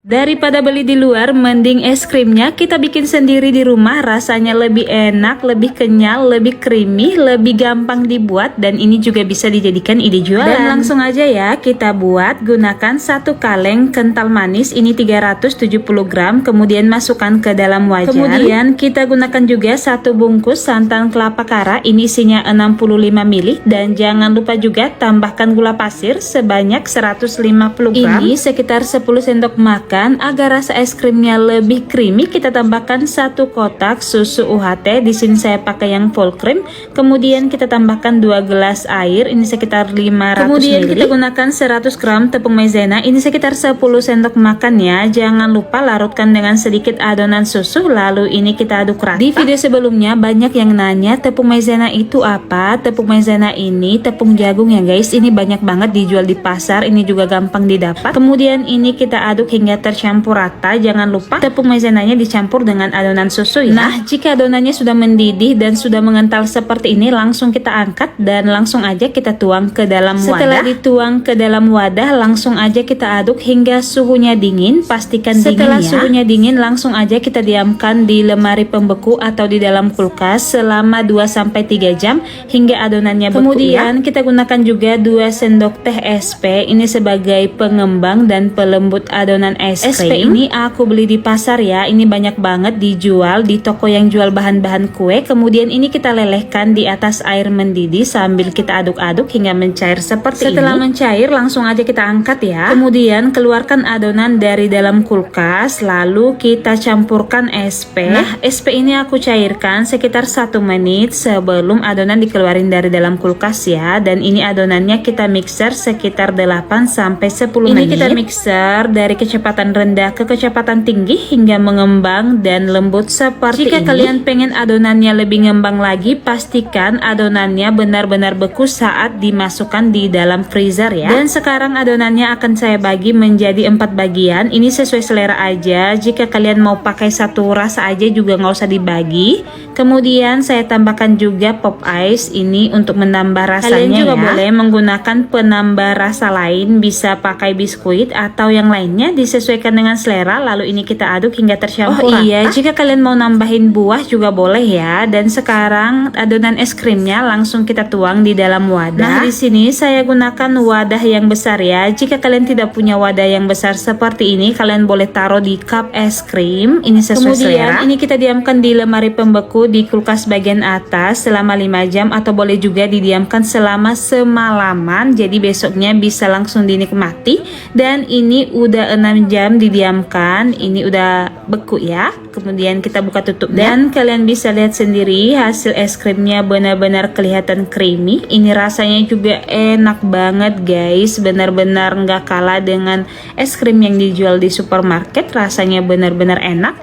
Daripada beli di luar, mending es krimnya kita bikin sendiri di rumah. Rasanya lebih enak, lebih kenyal, lebih creamy, lebih gampang dibuat, dan ini juga bisa dijadikan ide jualan. Dan langsung aja ya kita buat. Gunakan 1 kaleng kental manis, ini 370 gram, kemudian masukkan ke dalam wajan. Kemudian kita gunakan juga 1 bungkus santan kelapa kara, ini isinya 65 ml, dan jangan lupa juga tambahkan gula pasir sebanyak 150 gram. Ini sekitar 10 sendok makan. Agar rasa es krimnya lebih creamy, kita tambahkan 1 kotak susu UHT. Di sini saya pakai yang full cream. Kemudian kita tambahkan 2 gelas air, ini sekitar 500 Kemudian ml. kita gunakan 100 gram tepung maizena, ini sekitar 10 sendok makan ya. Jangan lupa larutkan dengan sedikit adonan susu, lalu ini kita aduk rata. Di video sebelumnya banyak yang nanya tepung maizena itu apa. Tepung maizena ini tepung jagung ya guys. Ini banyak banget dijual di pasar, ini juga gampang didapat. Kemudian ini kita aduk hingga tercampur rata. Jangan lupa tepung maizenanya dicampur dengan adonan susu ya. Nah, jika adonannya sudah mendidih dan sudah mengental seperti ini, langsung kita angkat dan langsung aja kita tuang ke dalam wadah. Setelah dituang ke dalam wadah, langsung aja kita aduk hingga suhunya dingin. Pastikan dingin ya. Setelah suhunya dingin, langsung aja kita diamkan di lemari pembeku atau di dalam kulkas selama 2-3 jam hingga adonannya beku. Kemudian kita gunakan juga 2 sendok teh SP, ini sebagai pengembang dan pelembut adonan es krim. SP ini aku beli di pasar ya. Ini banyak banget dijual di toko yang jual bahan-bahan kue. Kemudian ini kita lelehkan di atas air mendidih sambil kita aduk-aduk hingga mencair seperti ini. Setelah mencair, langsung aja kita angkat ya. Kemudian keluarkan adonan dari dalam kulkas, lalu kita campurkan SP. Nah, SP ini aku cairkan sekitar 1 menit sebelum adonan dikeluarin dari dalam kulkas ya. Dan ini adonannya kita mixer sekitar 8-10 menit. Ini kita mixer dari kecepatan rendah ke kecepatan tinggi hingga mengembang dan lembut seperti ini. Jika kalian pengen adonannya lebih ngembang lagi, pastikan adonannya benar-benar beku saat dimasukkan di dalam freezer ya. Dan sekarang adonannya akan saya bagi menjadi 4 bagian. Ini sesuai selera aja. Jika kalian mau pakai satu rasa aja juga nggak usah dibagi. Kemudian saya tambahkan juga pop ice, ini untuk menambah rasanya. Kalian juga boleh menggunakan penambah rasa lain, bisa pakai biskuit atau yang lainnya, disesuaikan dengan selera. Lalu ini kita aduk hingga tercampur rata. Iya, jika kalian mau nambahin buah juga boleh ya. Dan sekarang adonan es krimnya langsung kita tuang di dalam wadah. Nah, di sini saya gunakan wadah yang besar ya. Jika kalian tidak punya wadah yang besar seperti ini, kalian boleh taruh di cup es krim, ini sesuai selera. Ini kita diamkan di lemari pembeku di kulkas bagian atas selama 5 jam, atau boleh juga didiamkan selama semalaman, jadi besoknya bisa langsung dinikmati. Dan ini udah 6 jam didiamkan, ini udah beku ya. Kemudian kita buka tutup dan kalian bisa lihat sendiri hasil es krimnya benar-benar kelihatan creamy. Ini rasanya juga enak banget guys, benar-benar nggak kalah dengan es krim yang dijual di supermarket. Rasanya benar-benar enak,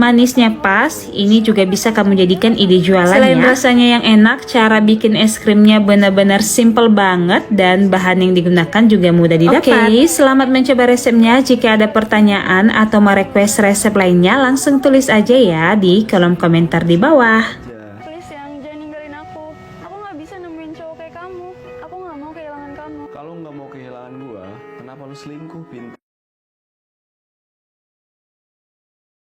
manisnya pas. Ini juga bisa kamu jadikan ide jualan. Selain rasanya yang enak, cara bikin es krimnya benar-benar simple banget dan bahan yang digunakan juga mudah didapat. Oke, selamat mencoba resepnya. Jika ada pertanyaan atau mau request resep lainnya, langsung tulis aja ya di kolom komentar di bawah.